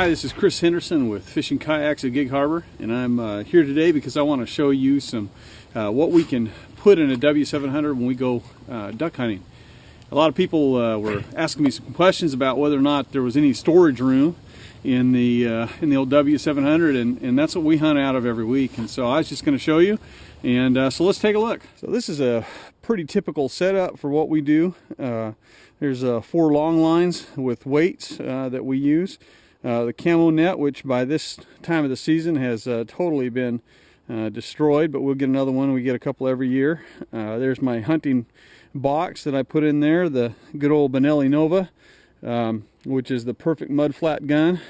Hi, this is Chris Henderson with Fishing Kayaks at Gig Harbor, and I'm here today because I want to show you some what we can put in a W700 when we go duck hunting. A lot of people were asking me some questions about whether or not there was any storage room in the old W700, and that's what we hunt out of every week. And so I was just going to show you, and so let's take a look. So this is a pretty typical setup for what we do. There's 4 long lines with weights that we use. The camo net, which by this time of the season has totally been destroyed, but we'll get another one. We get a couple every year. There's my hunting box that I put in there, the good old Benelli Nova, which is the perfect mud flat gun.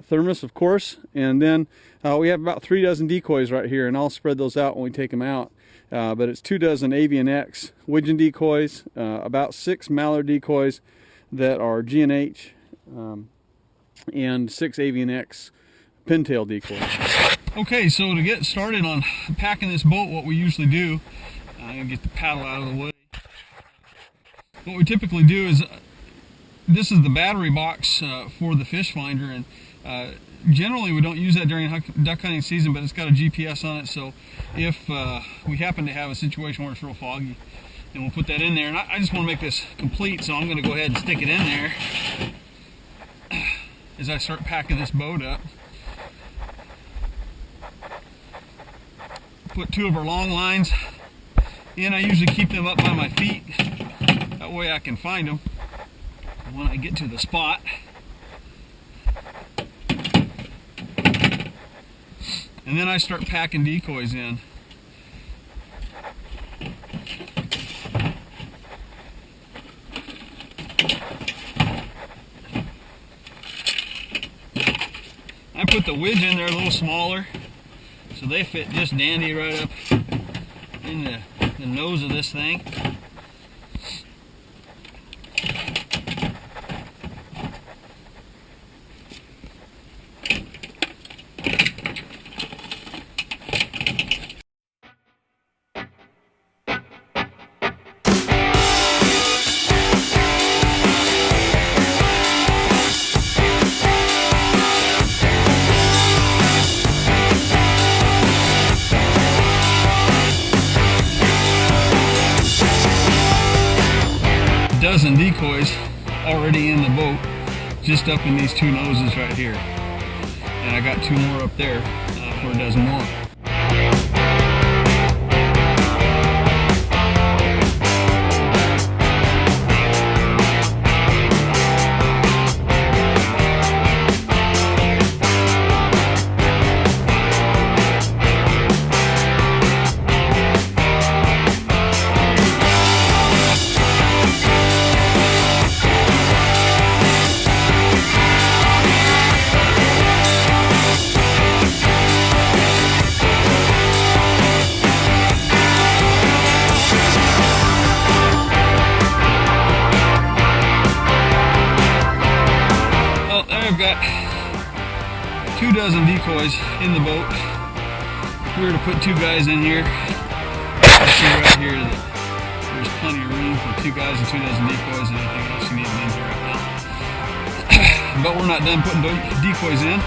Thermos, of course. And then we have about 3 dozen decoys right here, and I'll spread those out when we take them out. But it's 2 dozen Avian X widgeon decoys, about 6 mallard decoys that are G&H, and 6 Avian X pintail decoys. Okay, so to get started on packing this boat, what we usually do, I'm going to get the paddle out of the way. What we typically do is, this is the battery box for the fish finder, and generally we don't use that during duck hunting season, but it's got a GPS on it, so if we happen to have a situation where it's real foggy, then we'll put that in there. And I just want to make this complete, so I'm going to go ahead and stick it in there as I start packing this boat up. Put 2 of our long lines in. I usually keep them up by my feet, that way I can find them when I get to the spot. And then I start packing decoys in. I put the widge in there a little smaller, so they fit just dandy right up in the nose of this thing. Dozen decoys already in the boat, just up in these 2 noses right here, and I got 2 more up there for a dozen more. I've got 2 dozen decoys in the boat. If we were to put 2 guys in here, you see right here that there's plenty of room for 2 guys and 2 dozen decoys and anything else you need in here right now. But we're not done putting decoys in.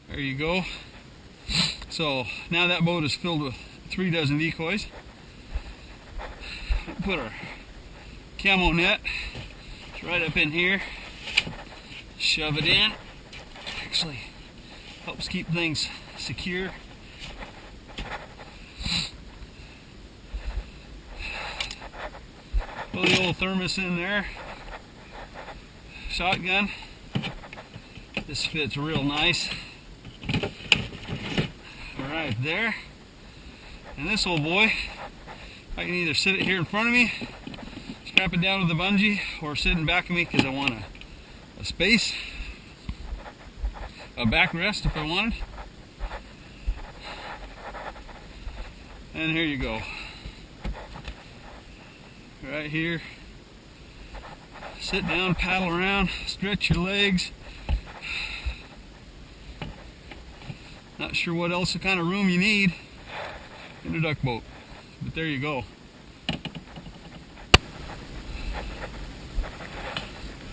There you go. So now that boat is filled with 3 dozen decoys. Put our camo net right up in here. Shove it in. Actually helps keep things secure. Put the old thermos in there. Shotgun. This fits real nice. Right there. And this old boy, I can either sit it here in front of me, strap it down with a bungee or sit in back of me because I want a space, a backrest if I wanted. And here you go. Right here. Sit down, paddle around, stretch your legs. Not sure what else, the kind of room you need in a duck boat, but there you go.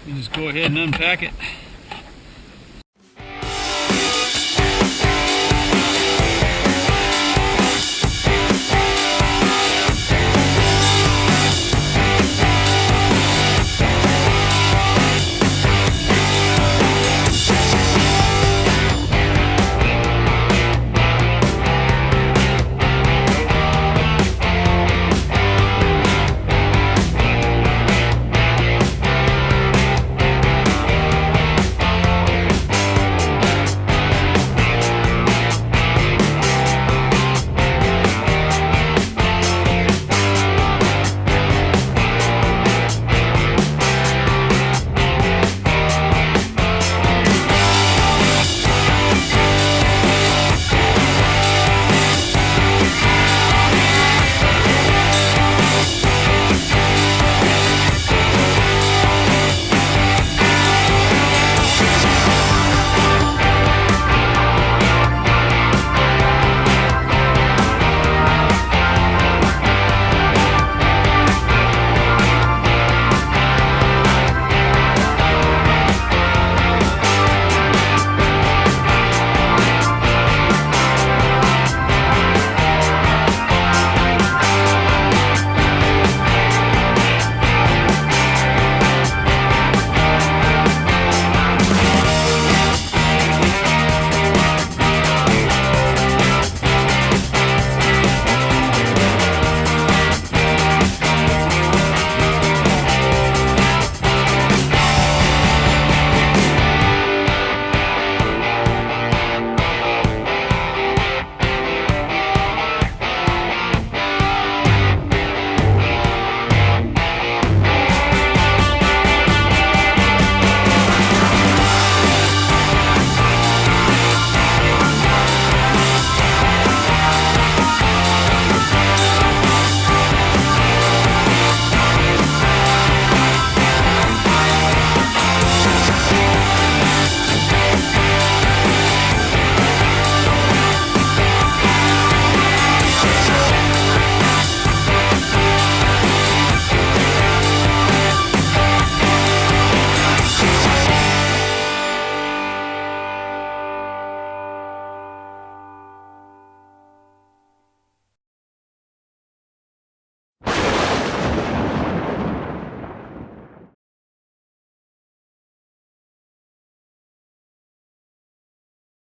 You just go ahead and unpack it.